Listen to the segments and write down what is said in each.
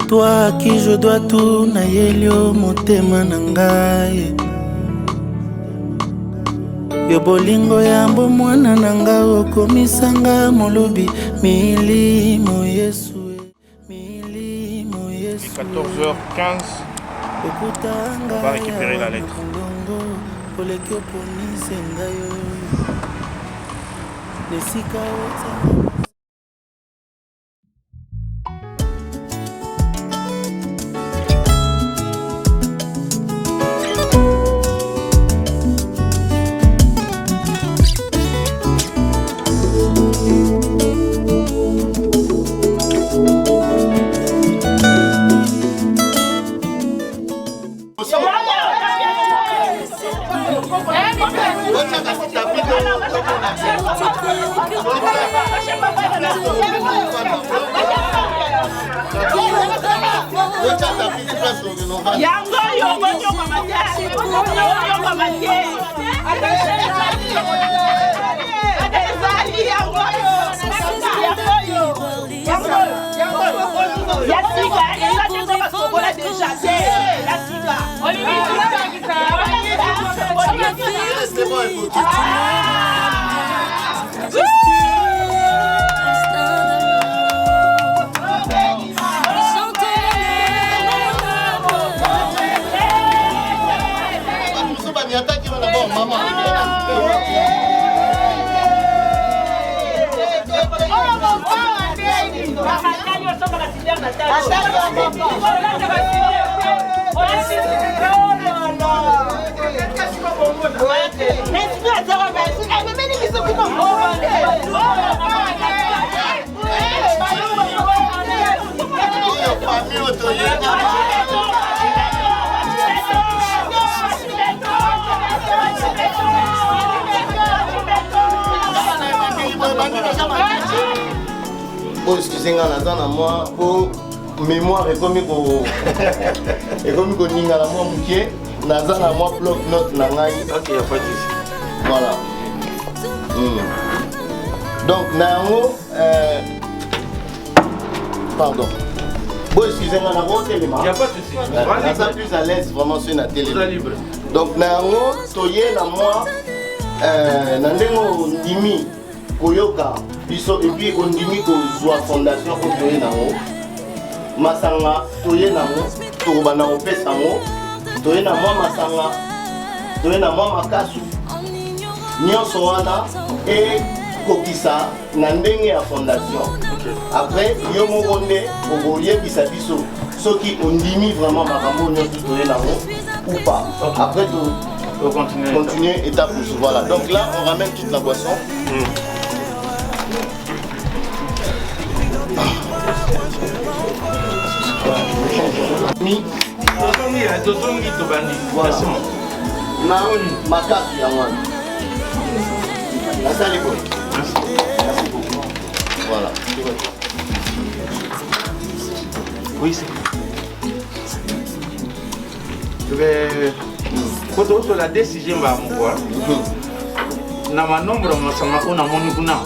Toi à qui je dois tout, na yelio motema nangai. Yo bolingo yambo mwana nanga okomisanga molobi milimo Yesu. Milimo Yesu. 14h15. On va récupérer la lettre. Excusez-moi, à moi pour mémoire et comme il faut ninga la moi mouké, nazan à moi bloc note nangai. Ok, il n'y a pas de souci. Voilà. Donc nango pardon. Bon, excusez-moi, na moi téléma. Il n'y a pas de souci. Ça plus à l'aise vraiment sur la télé. Libre. Donc nango toye na moi nandengo ndimi koyoka biso et puis ondimi ko zwa fondation ko toye nango masanga toye nango to bana opesa ngo toye na moi masanga toye na moi makasu nyonso wana et kokisa na ndenge ya fondation. Après yo moko nde okoyebisa biso soki ondimi vraiment makambo nyonso toye nango ou pas. Après to continuer étape pour voilà. Donc là on ramène toute la boisson. Mi na makasu ya mwana nasali boy. Merci beaucoup. Voilà. Oui, c'est. Je vais. Quand on la décision va me voir. Na manombre masama ona moni kuna.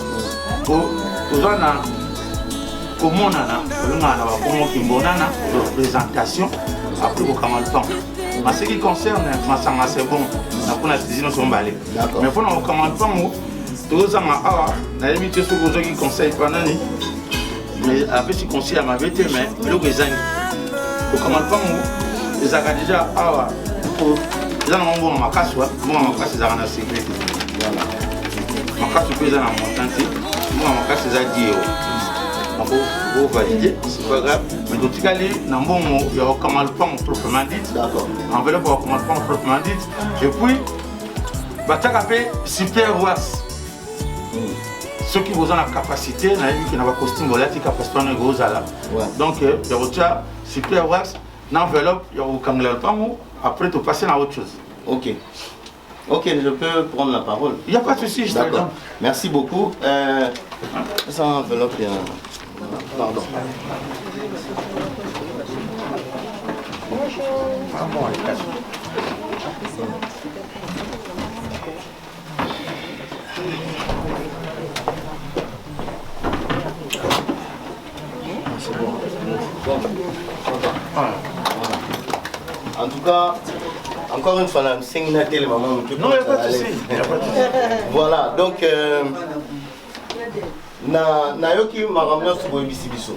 Ko tozana komonana, ngana ba komo kimbonana présentation après au kamalpan. En ce qui concerne masanga c'est bon. Na kuna décision sont balé. Mais faut na kamalpan tozanga awa na limite sur aux qui conseil panani. Mais avec ce conseil à ma vérité mais le gezangi. Au kamalpan les aga déjà awa pour ils ont bon makaswa, bon makasi za na sécurité. Voilà. Makasi pesa na montanti, bon makasi za dio. Vous validez, c'est pas grave. Mais dans tout cas, il y a un camalpan proprement dit. D'accord. Enveloppe un camalpan proprement dit. Et puis, il y a un super was. Ceux qui ont la capacité, il y a un costume qui capacité de gros ala. Donc, il y a un super was. Dans l'enveloppe, il y a un camalpan. Après, tu passes à autre chose. Ok. Ok, je peux prendre la parole. Il n'y a pas de souci, je te le donne. Merci beaucoup. Ça enveloppe. Pardon. Ah bon, les quatre. C'est bon. En tout cas, encore une fois, la télé, maman. Non, il n'y a pas de souci. Voilà, donc, nayoki maramna subo ebisi biso.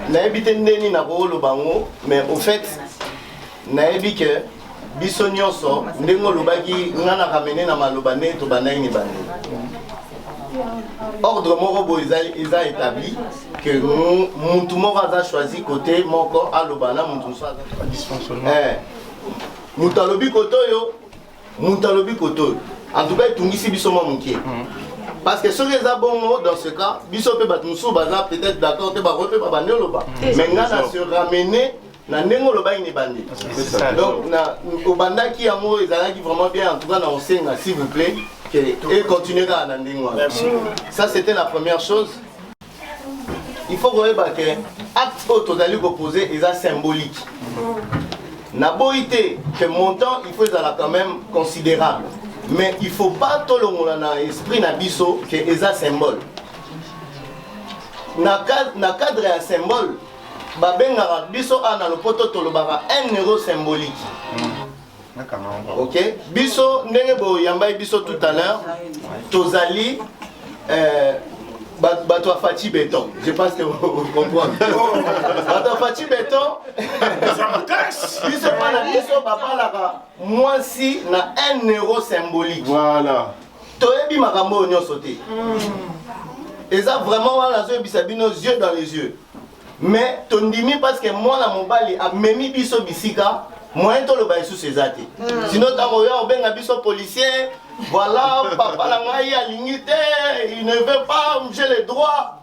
Nayebi ndeni na rolo bango, mais au fait, nayebi que biso nyonso ndengo lobaki ngana kamene na maloba ne to banai ni bande. Ordre moko bo eza établi que mutu moko aza choisi côté moko alobana mutu so aza dysfonctionnement. Mutu alobi kotoyo, mutu alobi kotoyo. En tout cas, tungisi biso mo mukie. Parce que ceux qui sont bons dans ce cas, biso pe batmusu baza peut-être d'accord te ba rope ba bande loba. Mais ngana se ramener na ndengo loba ni bande. Donc na obanda ki yango ezalaki vraiment bien en tout cas na osenga s'il vous plaît. Et continuer à ndengo. Ça c'était la première chose. Il faut voir que acte totali opposé est symbolique. Na boité que montant il faut être quand même considérable. Mais il ne faut pas tout le monde dans l'esprit nabiso que c'est un symbole. Dans le cadre d'un symbole, babenga biso ana le poto tolobara 1 euro symbolique. Ok? Biso ndenge bo yambai biso tout à l'heure, tozali bato afati béton. Je pense que vous comprenez. Bato afati béton. Biso pana biso babalaka mwasi na 1 euro symbolique. Voilà. Toyebi makambo nyonso te. Eza vraiment wana zo bisabino yeux dans les yeux. Mais tondimi parce que moi la mobali a memi biso bisika, moyen to le baisu sezate. Sinon tango ya obenga biso policier. Voilà, papa la ngai alingi te, il ne veut pas, j'ai les droits.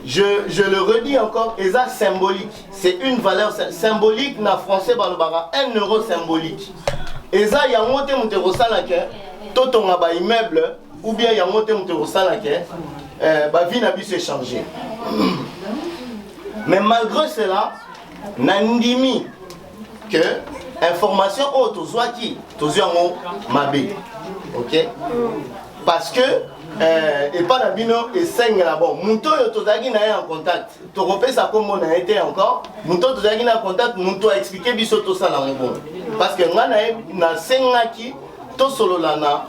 Je le redis encore, c'est symbolique. C'est une valeur symbolique na français balobara 1 euro symbolique. Et ça, il y a un monte rosalake, tout on a ba immeuble, ou bien il y a un monte rosalake, ba vie n'a pu se changer. Mais malgré cela, nandimi que information haute aux qui mabé, ok, parce que et pas la bino et 5 là-bas muto yo tozaki na en contact to repesa comme on a été encore muto tozaki na contact muto a expliqué biso to ça la bon parce que ngana na sengaki to solo lana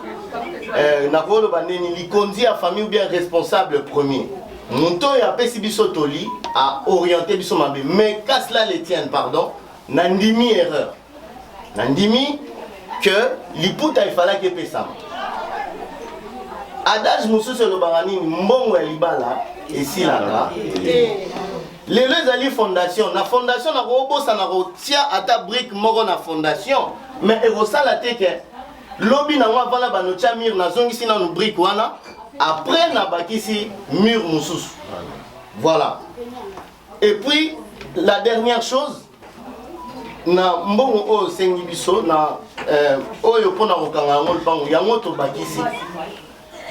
na kolo bandeni li kondi a famille ou bien responsable premier muto ya pesi biso toli a orienté biso mabé mais qu'à cela les tienne pardon nandimi erreur. Nandimi que l'ipouta il fallait que pesa. Adage musu se le barani mbongo libala et si là. Les ali fondation, la fondation na robo ça na rotia ata brique moko na fondation, mais erosala te que lobi na ngwa vala banotia mur na zongisi na no brique wana après na bakisi mur mususu. Voilà. Et puis la dernière chose na mbongo o sengi biso na oyo pona kokanga ngol bango yango to bakisi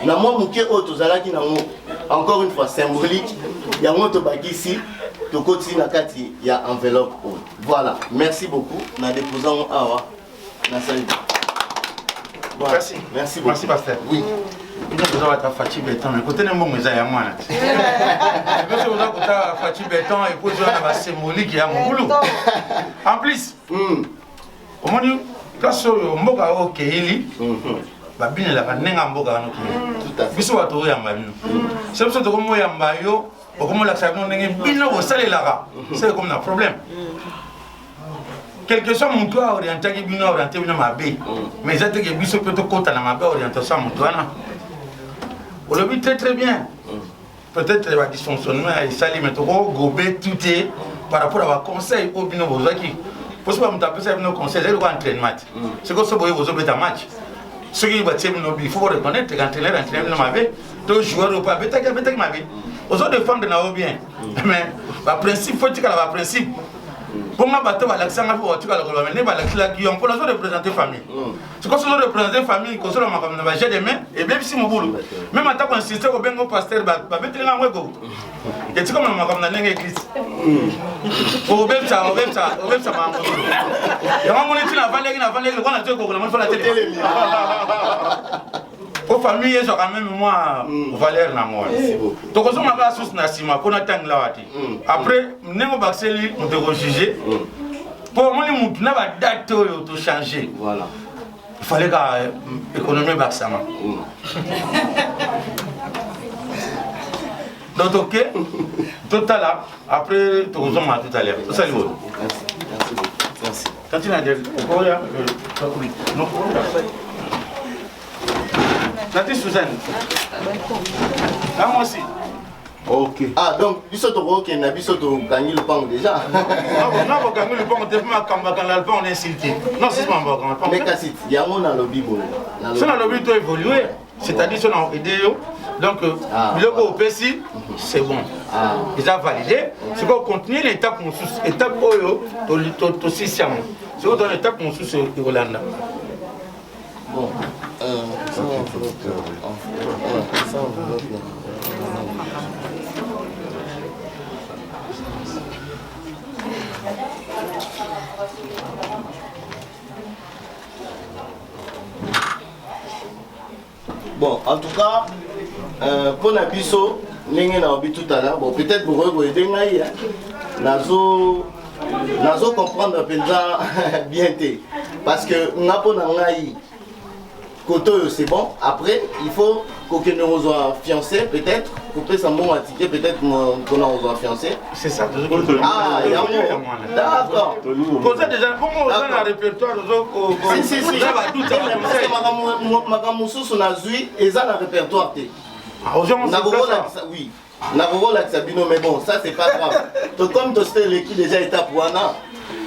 na mo muke o to zalaki na ngo encore une fois symbolique yango to bakisi to koti na kati ya enveloppe. Voilà, merci beaucoup na déposant awa na salut. Voilà. Merci. Merci beaucoup. Merci pasteur. Oui. Nous avons fatigué béton, mais côté de moi, nous avons moi. Parce que nous avons fatigué béton et puis nous avons symbolique qui est mon boulot. En plus, au moment où place au mboka au Kéili, babine la nenga mboka no Kéili. Tout à fait. Biso wato ya mbabino. C'est pour ça que moi ya mbayo, comme la savon nenga bino au salé là. C'est comme un problème. Quelque soit mon toit orienté qui bino orienté bino mabé. Mais ça que biso peut te compter na mabé orienté ça mon toit na. On le vit très très bien. Peut-être qu'il y a des dysfonctionnements, mais gobé tout est par rapport à vos conseils au bino vos acquis. Pour ce que vous avez nos conseils, c'est l'entraînement. C'est que ce que vous avez un match. Ce qui va être il faut reconnaître qu'entraîneur m'avait, deux joueurs au pas, aux autres défendre n'a bien. Mais le principe, faut que le principe. Pour moi, bateau va l'accent à vous, tu vas le remettre, va l'accent qui ont pour la représenter famille. C'est quand on représente famille, qu'on se le marque comme j'ai des mains, et bien si mon boulot. Même en tant qu'insisté au bien au pasteur, va mettre un wego. Et tu comme on m'a comme dans l'église. Au même ça, au même ça, au même ça m'a envoyé. Et on m'a dit la valeur, on a dit qu'on a fait la télé. Pour famille, j'ai quand même moi valeur na moi. Donc on m'a pas sous nasima, qu'on attend là. Après, nous va accélérer, nous devons juger. Pour moi, nous n'avons pas date de changer. Voilà. Il fallait que l'économie va ça. Donc ok, tout à l'heure. Après, tout le monde tout à l'heure. Salut. Merci. Quand tu as dit, non. Nati Suzanne. Ah, moi aussi. Ok. Ah, donc, Bisoto, ok, n'a Bisoto gagné le pan déjà. Non, on gagne le pan, on est insulté. Non, c'est pas un bon pan. Mais Kassit, il y a un lobby. Si on a lobby, tu as évolué. C'est-à-dire si on a aidé. Donc, le go au PSI, c'est bon. Ils ont validé. C'est qu'on continue l'étape sous étape Oyo, to système. C'est qu'on l'étape sous Hollande. Bon. Bon, en tout cas, pour Nabiso, tout à l'heure, bon, peut-être pour vous aider, nazo comprendre bien, parce que n'a pas Koto, c'est bon. Après, il faut qu'aucun nous soit fiancé, peut-être. Couper son bon ticket, peut-être qu'on a soit fiancé. C'est ça. Ah, il y a un d'accord. Pour ça, déjà, pour moi, on a un répertoire. Si. On a joué et ça, le répertoire. Oui. Mais bon, ça, c'est pas grave. Comme tu sais, l'équipe déjà étape Wana.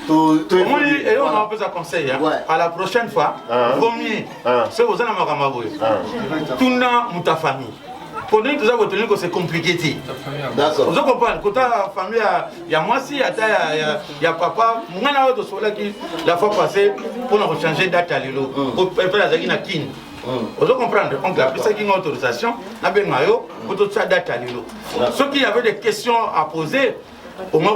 Et on a un peu de conseil. À la prochaine fois, vaut mieux. C'est aux gens à tout dans ta famille. Pour nous, tout ça, vous tenez que c'est compliqué. D'accord. Vous comprenez, quand ta famille, il y a moi aussi, il y a papa, moi, la fois passée, pour nous changer date à l'îlot. Pour faire la zagina kin. Vous comprenez, on a pris ça qui est une autorisation, on a bien maillot, pour tout ça date à l'îlot. Ceux qui avaient des questions à poser, au moins,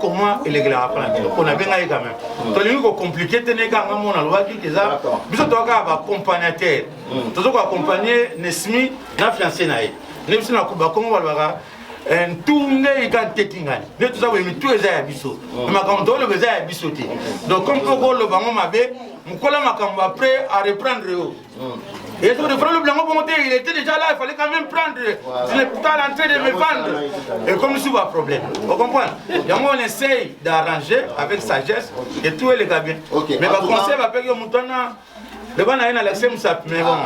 comment il est là. On a bien quand même. Tu as compliqué, tu as quand même la loi qui est là. Tu as accompagnateur. Tu as accompagné Nesmi, la fiancée. Nesmi, tu as accompagné un tourné quand tu es là. Tu as mis tout les abisso. Mais quand tu as les abisso. Donc, comme tu as le banc, je suis prêt à reprendre. Et sur le front, le blanc, il était déjà là, il fallait quand même prendre. Je n'ai pas l'entrée de me vendre. Et comme si il y a un problème. Vous comprenez? Et moi, on essaye d'arranger avec sagesse et tout est les gars bien. Mais le conseil va payer mon temps. Le bon a l'accès, mais bon.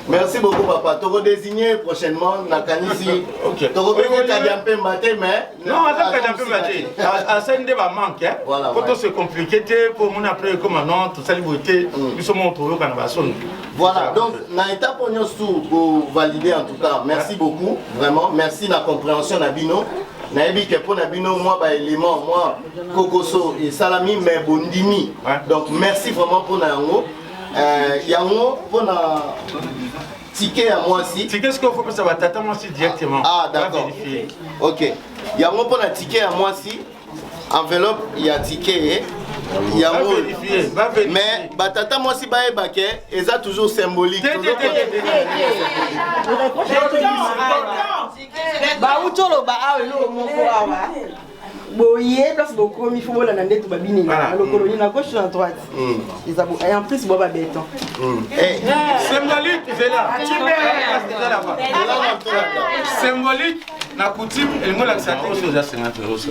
Merci beaucoup, papa. Tu vas désigner prochainement Nakanisi. Tu vas peut-être un peu maté, mais. Non, attends, un peu maté. À ça, il va manquer. Quand c'est compliqué, pour mon après, comme non, tout ça, nous sommes retrouvés quand on va sonner. Voilà, donc, dans l'étape pour valider en tout cas. Merci beaucoup, vraiment. Merci de la compréhension, Nabino. Naebi que pour Nabino, moi, élément, moi, Kokoso et Salami, mais Bondimi. Donc, merci vraiment pour Nango. Yango, pour na ticket à moi aussi. Ticket, ce qu'il faut que ça va t'attendre moi aussi directement. Ah, d'accord. Ok. Yango, pour na ticket à moi aussi. Enveloppe, il y a ticket. Yango. Mais, batata moi aussi, et ça toujours symbolique. Boye place beaucoup il faut la nande tout babini le colonie na gauche na droite et en plus boba béton symbolique c'est là symbolique na coutume et moi l'accepter aux 50 €.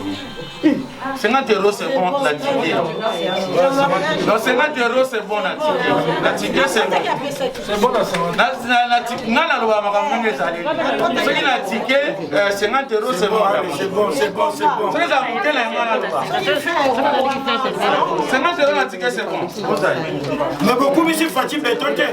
50 € c'est bon la ticket. Non 50 € c'est bon la ticket. La ticket c'est bon. C'est bon la ticket. Na la loi ma quand même ça. Ce qui la ticket 50 € c'est bon. C'est bon. C'est ça quelle est la loi. 50 € la ticket c'est bon. Mais beaucoup monsieur Fatim Betonté.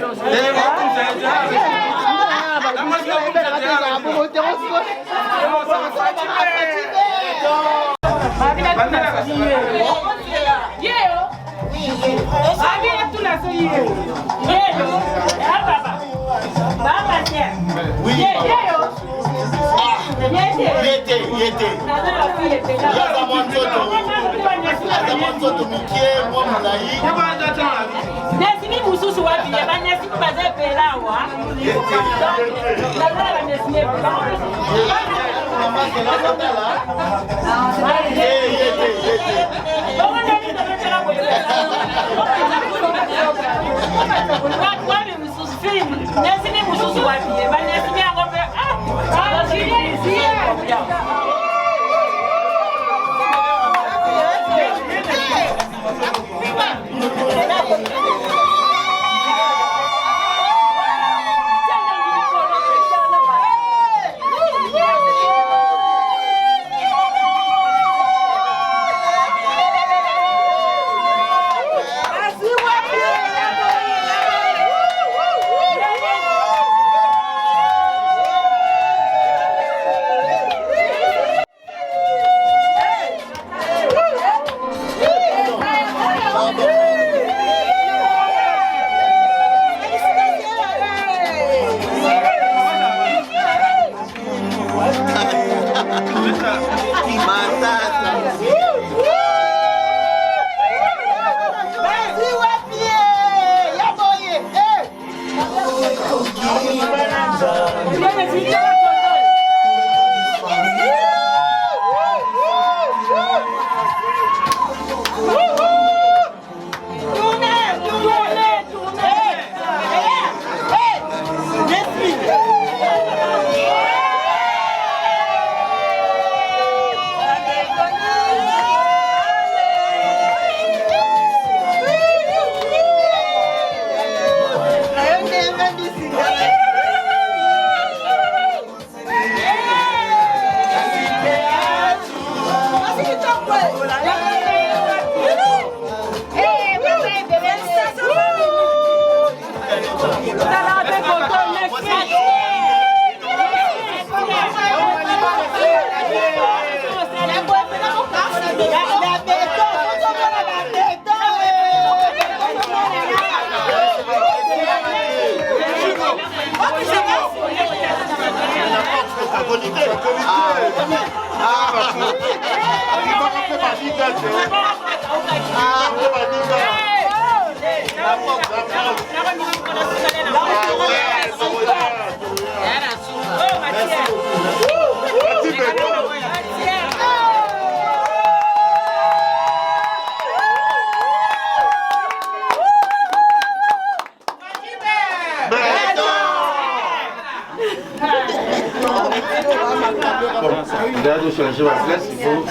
Dado changer la place, il faut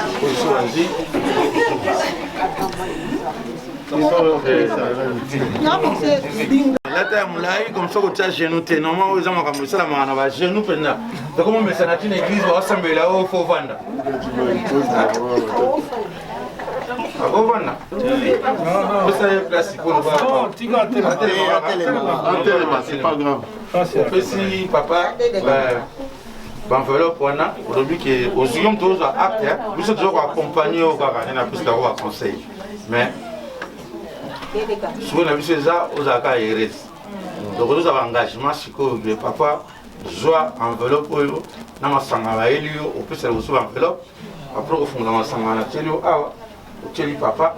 choisir. La taille moulay comme ça, tu as genou, tu es normalement aux hommes comme ça, la main va genou pendant. Donc comment me ça n'a une église va assembler là où faut vendre. Ah bon vendre. Non, ça est place, il faut le voir. Non, tu vas c'est pas grave. Si papa enveloppe on a aujourd'hui que aux yeux tous acte nous sommes toujours accompagnés au Ghana plus d'avoir conseil mais souvent la vie c'est ça aux accords et donc nous avons engagement si que papa joie enveloppe na masanga ba elio au plus au sous enveloppe après au fond dans masanga na telio ah au teli papa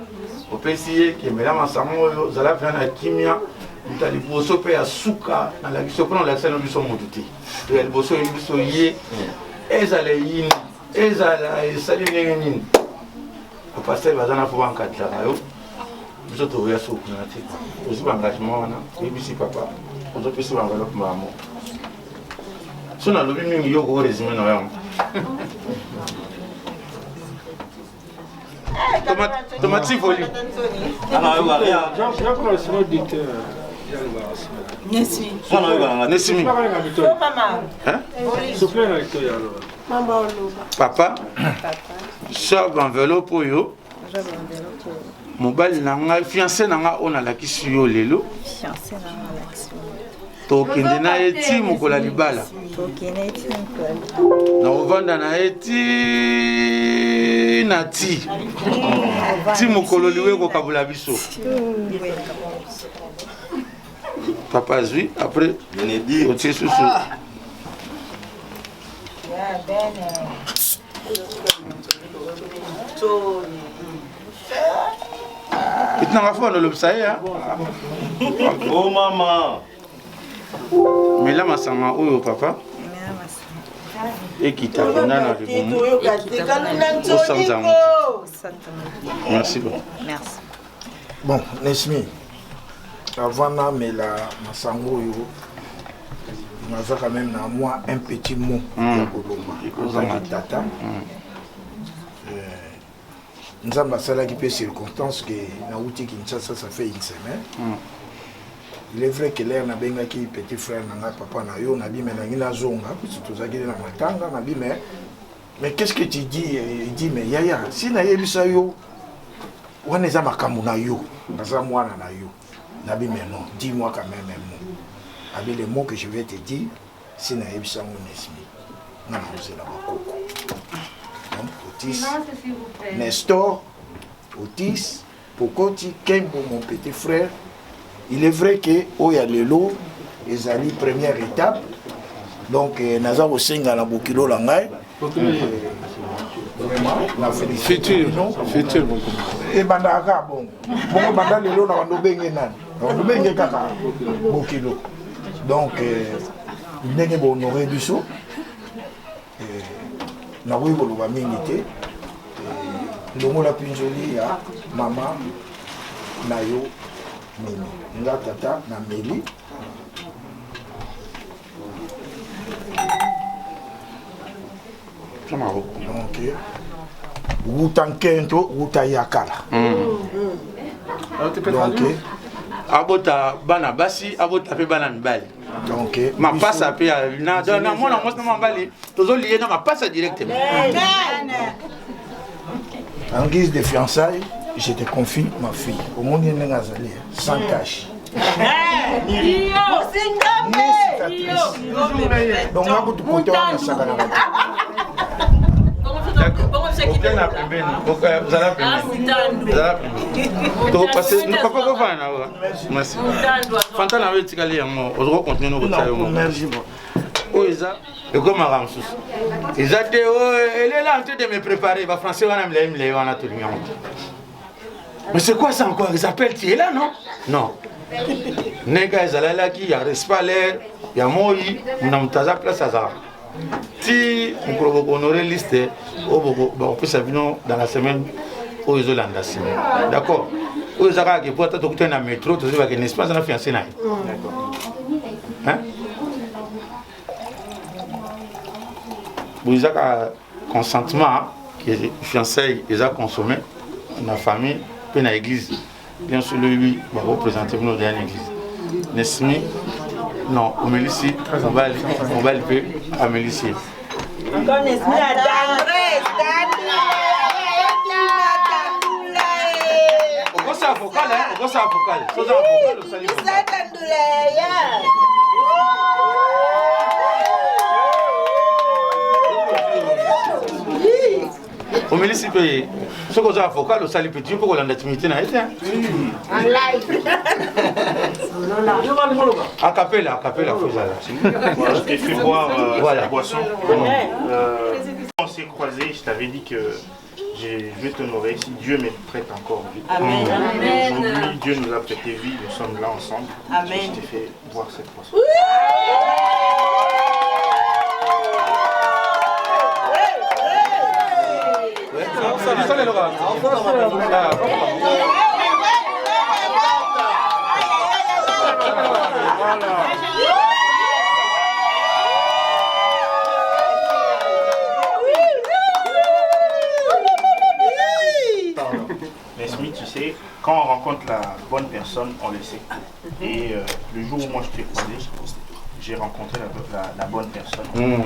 au pesier que mais la masanga za la vient na kimia mutali boso pe asuka na la biso prendre la scène biso motuti to el boso biso ye ezala yin ezala esali nini o passer bazana fo bankatla yo biso to ya so kuna ti ozi engagement wana bisi papa ozo pesi enveloppe mamo so na lobi mingi yo ko resume na yo tomati voli Nesmi. Papa, shop enveloppe yo. Mobile nanga fiancé nanga on a la kisi yo lelo. Fiancé nanga la kisi. tokende na eti mokola libala na ovanda na eti na ti mokolo liwe kokabula biso papa zwi après otie susu itinanga fo na lobisa ye Oh maman. mela masanga oyo papa ekita kenda na libumu osanza moto. Merci beaucoup. Merci. Bon, Nesmi, avant d'amener Massango, on a quand même à moi un petit mot. Nous avons ça qui peut circonstance que Naouti Kinshasa ça fait une semaine. Il est vrai que l'air n'a bien qui petit frère n'a papa n'a yo n'a bien mais n'a zonga puis tout ça qui est dans ma tanga n'a bien mais qu'est-ce que tu dis? Il dit mais yaya si n'a yebisa yo on est à ma kamuna yo dans moi na yo n'a bien mais non dis-moi quand même un mot avec les mots que je vais te dire si n'a yebisa mon Nesmi n'a pas la bakoko donc Otis Nestor Otis Pokoti Kembo mon petit frère. Il est vrai que Oya Lelo est la première étape. Donc, nous avons aussi un bokilo langay. Vraiment, futur. Et Bandaka, bon. Bon, Bandaka Lelo, nous avons bengé nan. Nous avons bengé kaka bokilo. Donc, nous avons honoré du saut. Nous avons eu le minité. Le mot la plus jolie, maman, Nayo. Mimi, nga tata na Meli. Donc, Wutankento, Wutayakala. Donc, abota bana basi, abota pe bana mibali. Donc, ma passe à paix na moi na moi mbali, tozo lié na ma passe directement. En guise de fiançailles, je te confie ma fille. Au monde, il y a sans cache. Donc, on va tout compter en Sagana. Merci. Fanta na wetika li yango, ozo continuer no kotsa yo. Merci beaucoup. Oza, et comme un ramsus. Ils ont dit, elle est là en train de me préparer. Les Français vont me tout le monde. Mais c'est quoi ça encore? Ils appellent, tu es là, non? Non. Nega, ils allaient là, il y a Respaler, il y a Moi, on a une place à ça. Si on honorer liste, on peut s'avenir dans la semaine où ils ont l'andassé. D'accord? Où ils ont dit, pour être dans le métro, tu sais qu'il y a un espace dans la fiancée. Hein? Vous avez un consentement que les fiancés ont consommé dans la famille, puis dans l'église. Bien sûr, lui, va représenter nous dans l'église. Nesmi, non, on met ici, on va le faire à Mélissie. Encore Nesmi à Dandré, on va ça vocal, hein? On va ça vocal. Ça vocal, on salue. Au Mélissie, ce qu'on a vocal, on salue petit pour qu'on ait l'intimité. En live. A cappella, Je t'ai fait boire la boisson. On s'est croisés, je t'avais dit que je vais t'honorer si Dieu me prête encore vie. Amen. Aujourd'hui, Dieu nous a prêté vie, nous sommes là ensemble. Amen. Je t'ai fait boire cette boisson. Nesmi, tu sais, quand on rencontre la bonne personne, on le sait. Et le jour où moi je t'ai croisé, j'ai rencontré la bonne personne. Et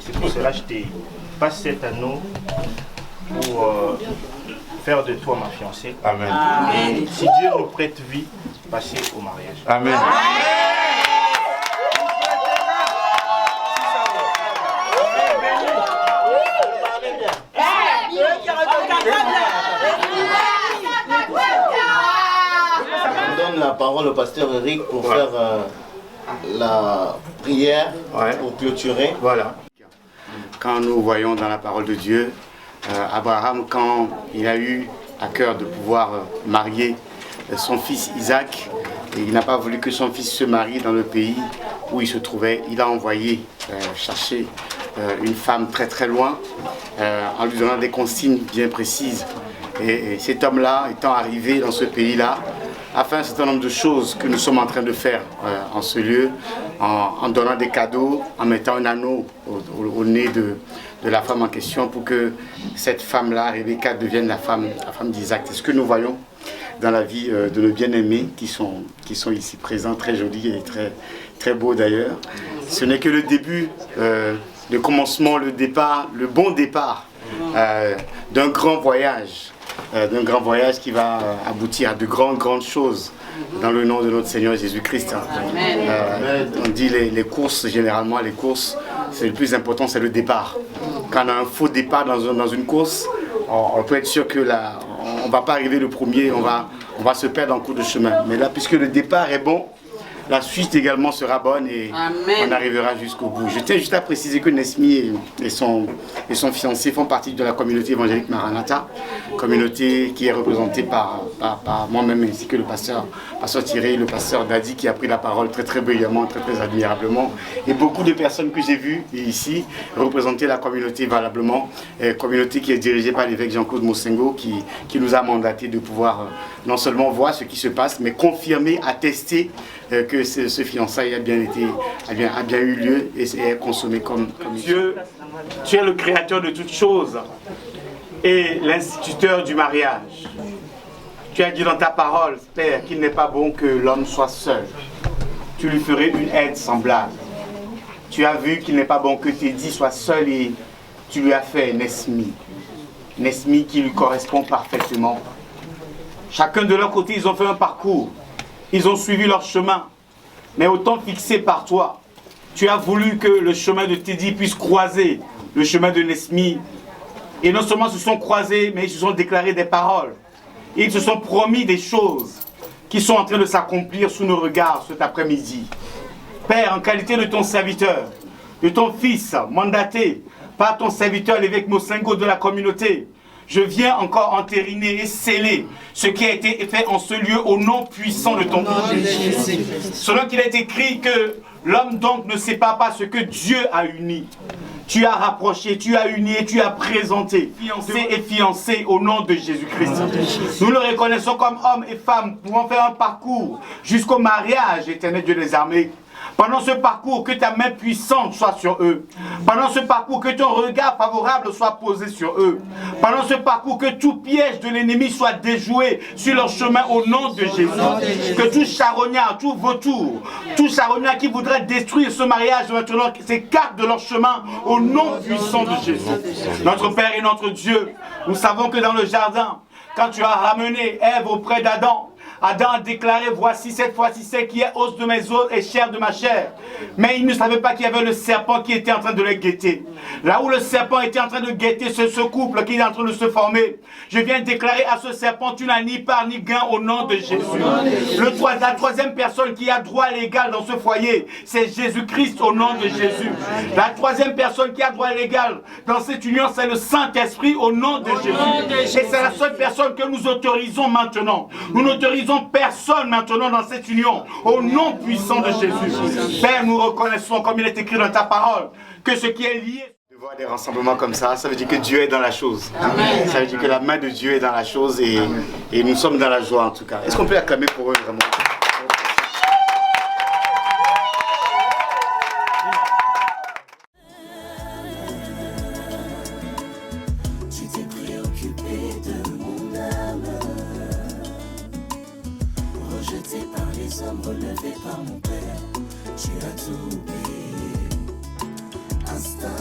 c'est pour cela que je t'ai passé cet anneau pour faire de toi ma fiancée. Amen. Et si Dieu nous prête vie, passer au mariage. Amen. parole au pasteur Eric pour faire la prière, pour clôturer. Voilà. Quand nous voyons dans la parole de Dieu, Abraham, quand il a eu à cœur de pouvoir marier son fils Isaac, et il n'a pas voulu que son fils se marie dans le pays où il se trouvait, il a envoyé chercher une femme très très loin, en lui donnant des consignes bien précises. Et cet homme-là, étant arrivé dans ce pays-là, a fait un certain nombre de choses que nous sommes en train de faire en ce lieu, en donnant des cadeaux, en mettant un anneau au nez de la femme en question pour que cette femme-là, Rebecca, devienne la femme d'Isaac. C'est ce que nous voyons dans la vie de nos bien-aimés qui sont ici présents, très jolis et très, très beaux d'ailleurs. Ce n'est que le début, le commencement, le départ, le bon départ d'un grand voyage qui va aboutir à de grandes choses dans le nom de notre Seigneur Jésus-Christ. On dit les courses, généralement les courses, c'est le plus important, c'est le départ. Quand on a un faux départ dans une course, on peut être sûr que on ne va pas arriver le premier, on va se perdre en cours de chemin. Mais là, puisque le départ est bon, la suite également sera bonne et on arrivera jusqu'au bout. Je tiens juste à préciser que Nesmi et son fiancé font partie de la communauté évangélique Maranatha, communauté qui est représentée par moi-même ainsi que le pasteur Thierry, le pasteur Dadi qui a pris la parole très très brillamment, très très admirablement. Et beaucoup de personnes que j'ai vues ici représenter la communauté valablement, communauté qui est dirigée par l'évêque Jean-Claude Mosengo qui nous a mandaté de pouvoir non seulement voir ce qui se passe, mais confirmer, attester que ce fiançailles a bien eu lieu et est consommé comme Dieu, tu es le créateur de toutes choses et l'instituteur du mariage. Tu as dit dans ta parole, Père, qu'il n'est pas bon que l'homme soit seul. Tu lui ferais une aide semblable. Tu as vu qu'il n'est pas bon que Teddy soit seul et tu lui as fait Nesmi. Nesmi qui lui correspond parfaitement. Chacun de leur côté, ils ont fait un parcours. Ils ont suivi leur chemin. Mais au temps fixé par toi, tu as voulu que le chemin de Teddy puisse croiser le chemin de Nesmi. Et non seulement se sont croisés, mais ils se sont déclarés des paroles. Et ils se sont promis des choses qui sont en train de s'accomplir sous nos regards cet après-midi. Père, en qualité de ton serviteur, de ton fils mandaté par ton serviteur, l'évêque Mosengo de la communauté, je viens encore entériner et sceller ce qui a été fait en ce lieu au nom puissant de ton Fils. Selon qu'il est écrit que l'homme donc ne sépare pas ce que Dieu a uni. Tu as rapproché, tu as uni et tu as présenté, fiancé et fiancé au nom de Jésus-Christ. Nous le reconnaissons comme hommes et femmes pouvant faire un parcours jusqu'au mariage, éternel Dieu des armées. Pendant ce parcours, que ta main puissante soit sur eux. Pendant ce parcours, que ton regard favorable soit posé sur eux. Pendant ce parcours, que tout piège de l'ennemi soit déjoué sur leur chemin au nom de Jésus. Que tout charognard, tout vautour, tout charognard qui voudrait détruire ce mariage maintenant s'écarte de leur chemin au nom puissant de Jésus. Notre Père et notre Dieu, nous savons que dans le jardin, quand tu as ramené Ève auprès d'Adam, Adam a déclaré, voici cette fois-ci celle qui est os de mes os et chair de ma chair. Mais il ne savait pas qu'il y avait le serpent qui était en train de les guetter. Là où le serpent était en train de guetter ce couple qui est en train de se former, je viens déclarer à ce serpent, tu n'as ni part ni gain au nom de Jésus. La troisième personne qui a droit légal dans ce foyer, c'est Jésus-Christ au nom de Jésus. La troisième personne qui a droit légal dans cette union, c'est le Saint-Esprit au nom de Jésus. Et c'est la seule personne que nous autorisons maintenant. Nous n'autorisons personne maintenant dans cette union au nom puissant de Jésus. Père, nous reconnaissons comme il est écrit dans ta parole que ce qui est lié. De voir des rassemblements comme ça veut dire que Dieu est dans la chose. Amen. Ça veut dire que la main de Dieu est dans la chose et nous sommes dans la joie en tout cas. Est-ce qu'on peut acclamer pour eux vraiment? Relevé par mon Père, tu as tout oublié. Instant